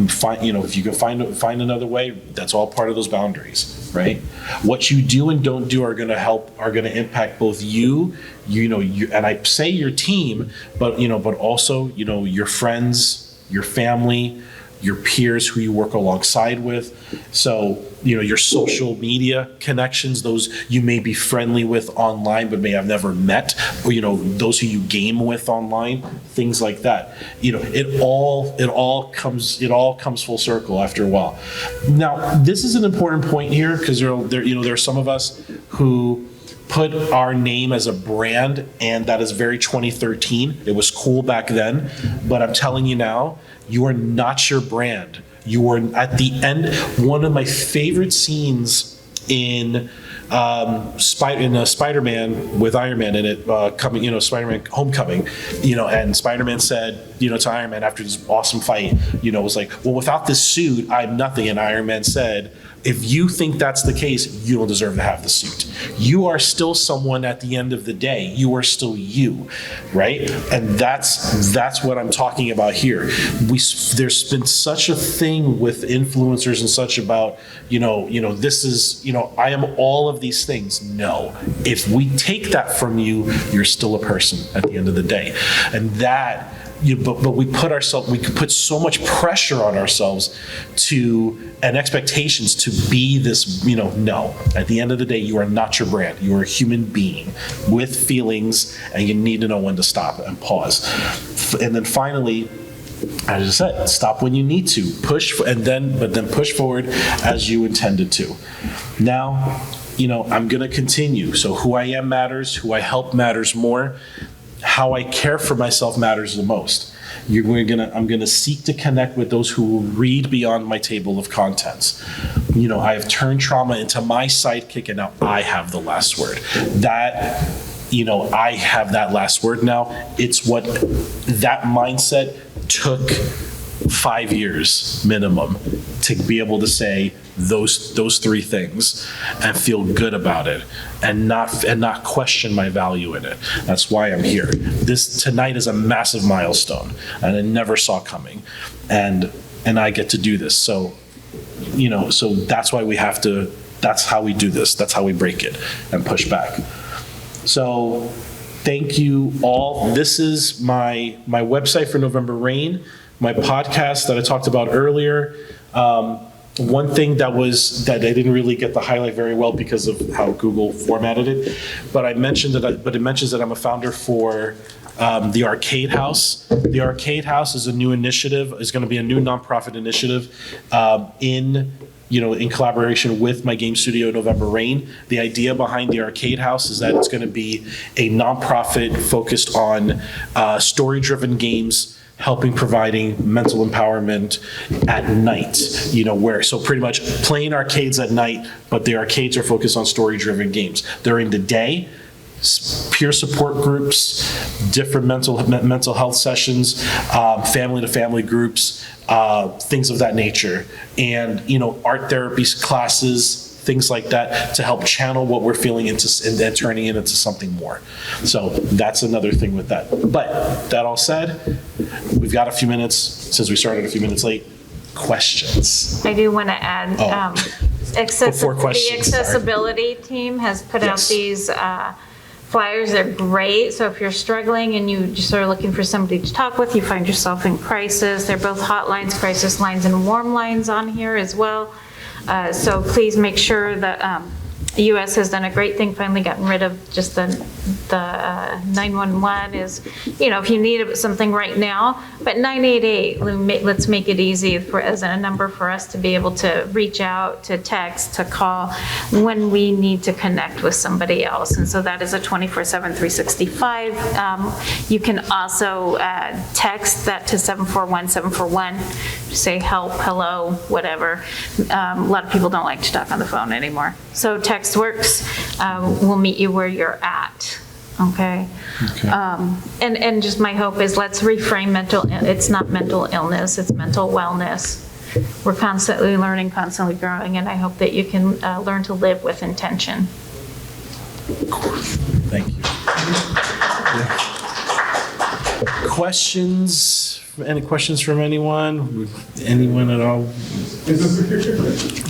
A: If you can find another way, that's all part of those boundaries, right? What you do and don't do are going to impact both you, and I say your team, but also, your friends, your family, your peers who you work alongside with. So, your social media connections, those you may be friendly with online but may have never met, or, those who you game with online, things like that. It all comes full circle after a while. Now, this is an important point here, because there are some of us who put our name as a brand, and that is very 2013. It was cool back then, but I'm telling you now, you are not your brand. You are at the end. One of my favorite scenes in Spider-Man with Iron Man in it, Spider-Man Homecoming, and Spider-Man said, to Iron Man after this awesome fight, was like, well, without this suit, I'm nothing. And Iron Man said, if you think that's the case, you don't deserve to have the suit. You are still someone at the end of the day. You are still you, right? And that's what I'm talking about here. There's been such a thing with influencers and such about, this is, I am all of these things. No. If we take that from you, you're still a person at the end of the day. And that, but we put so much pressure on ourselves and expectations to be this, no. At the end of the day, you are not your brand. You are a human being with feelings, and you need to know when to stop and pause. And then finally, as I said, stop when you need to, but then push forward as you intended to. Now, I'm going to continue. So who I am matters, who I help matters more. How I care for myself matters the most. I'm going to seek to connect with those who will read beyond my table of contents. I have turned trauma into my sidekick, and now I have the last word. I have that last word now. It's what that mindset took 5 years minimum to be able to say those three things and feel good about it and not question my value in it. That's why I'm here. This tonight is a massive milestone, and I never saw coming, and I get to do this. So that's why we have to. That's how we do this. That's how we break it and push back. So thank you all. This is my website for November Rain, my podcast that I talked about earlier. One thing that I didn't really get to highlight very well because of how Google formatted it, but it mentions that I'm a founder for the Arcade House. The Arcade House is a new initiative. Is going to be a new nonprofit initiative in collaboration with my game studio, November Rain. The idea behind the Arcade House is that it's going to be a nonprofit focused on story-driven games, providing mental empowerment at night, so pretty much playing arcades at night, but the arcades are focused on story-driven games. During the day, peer support groups, different mental health sessions, family-to-family groups, things of that nature, and art therapy classes, things like that, to help channel what we're feeling and turning it into something more. So that's another thing with that. But that all said, we've got a few minutes, since we started a few minutes late. Questions?
B: I do want to add,
A: Before questions,
B: the accessibility team has put out
A: Yes.
B: these Flyers are great, so if you're struggling and you just are looking for somebody to talk with, you find yourself in crisis, they're both hotlines, crisis lines, and warm lines on here as well. So please make sure that the U.S. has done a great thing, finally gotten rid of just the 911 is, if you need something right now, but 988, let's make it easy as a number for us to be able to reach out, to text, to call when we need to connect with somebody else. And so that is a 24/7, 365. You can also text that to 741-741, say help, hello, whatever. A lot of people don't like to talk on the phone anymore. So text works. We'll meet you where you're at. Okay. And just my hope is let's reframe it's not mental illness, it's mental wellness. We're constantly learning, constantly growing, and I hope that you can learn to live with intention.
A: Thank you. Questions? Any questions from anyone? Anyone at all?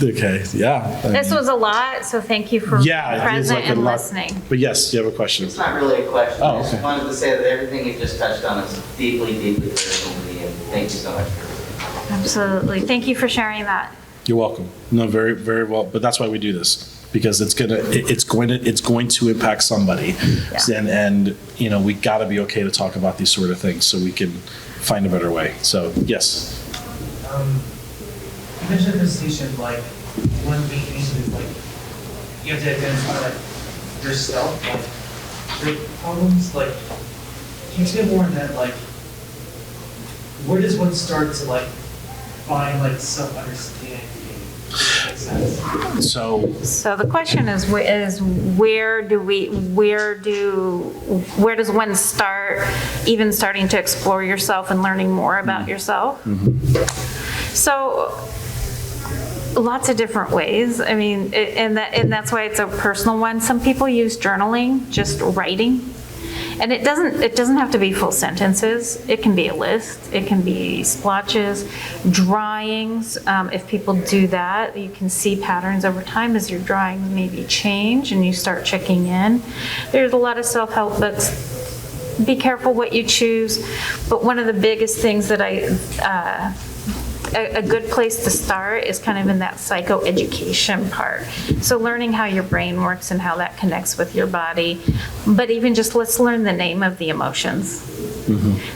A: Okay, yeah.
B: This was a lot, so thank you for being present and listening.
A: But yes, you have a question.
C: It's not really a question.
A: Oh,
C: I just
A: okay.
C: wanted to say that everything you just touched on is deeply, deeply personal to me, and thank you so much for it.
B: Absolutely. Thank you for sharing that.
A: You're welcome. No, very, very well. But that's why we do this, because it's going to impact somebody, and we got to be okay to talk about these sort of things so we can find a better way. So yes.
D: You mentioned in the presentation, like, one main reason is, like, you have to identify, like, yourself, like, your problems, like, can you explain more on that, like, where does one start to, like, find, like, self-understanding? Makes sense.
A: So
B: the question is where does one start even starting to explore yourself and learning more about yourself? So lots of different ways. I mean, and that's why it's a personal one. Some people use journaling, just writing. And it doesn't have to be full sentences. It can be a list. It can be splotches, drawings. If people do that, you can see patterns over time as your drawings maybe change and you start checking in. There's a lot of self-help books. Be careful what you choose. But one of the biggest things that a good place to start is kind of in that psychoeducation part. So learning how your brain works and how that connects with your body. But even just let's learn the name of the emotions.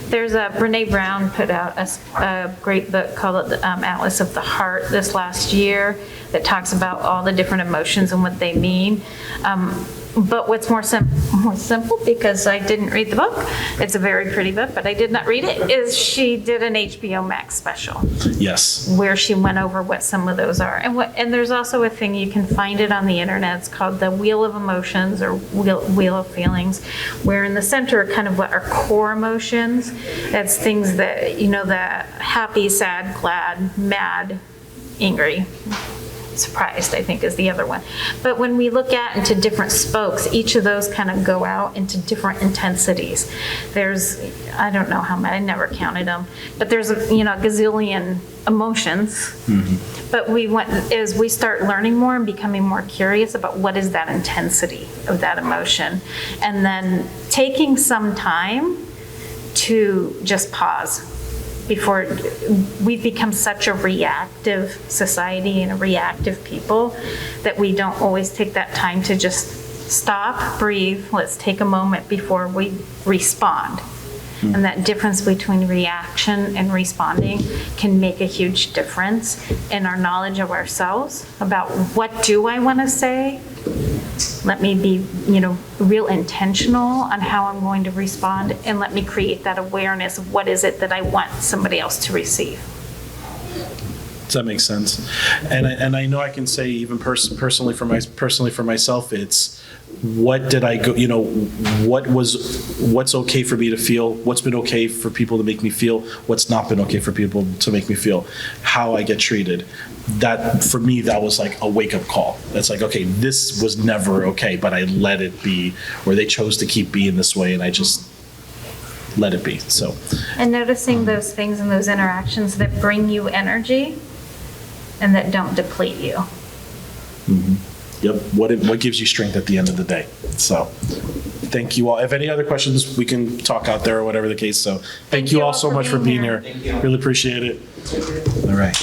B: There's Brene Brown put out a great book called Atlas of the Heart this last year that talks about all the different emotions and what they mean. But what's more simple, because I didn't read the book, it's a very pretty book, but I did not read it, is she did an HBO Max special.
A: yes.
B: Where she went over what some of those are. And there's also a thing, you can find it on the internet, it's called the Wheel of Emotions or Wheel of Feelings, where in the center are kind of what are core emotions. That's things that, the happy, sad, glad, mad, angry. Surprised, I think, is the other one. But when we look into different spokes, each of those kind of go out into different intensities. There's, I don't know how many, I never counted them, but there's a gazillion emotions. But as we start learning more and becoming more curious about what is that intensity of that emotion, and then taking some time to just pause. Before we've become such a reactive society and a reactive people that we don't always take that time to just stop, breathe, let's take a moment before we respond. And that difference between reaction and responding can make a huge difference in our knowledge of ourselves about what do I want to say. Let me be, real intentional on how I'm going to respond, and let me create that awareness of what is it that I want somebody else to receive.
A: Does that make sense? And I know I can say even personally for myself, it's what did I go, what's okay for me to feel, what's been okay for people to make me feel, what's not been okay for people to make me feel, how I get treated. That, for me, that was like a wake-up call. It's like, okay, this was never okay, but I let it be, or they chose to keep being this way, and I just let it be. So.
B: And noticing those things and those interactions that bring you energy and that don't deplete you.
A: Yep, what gives you strength at the end of the day. So, thank you all. If any other questions, we can talk out there or whatever the case. So, thank you all so much for being here.
C: Thank you.
A: Really appreciate it. All right.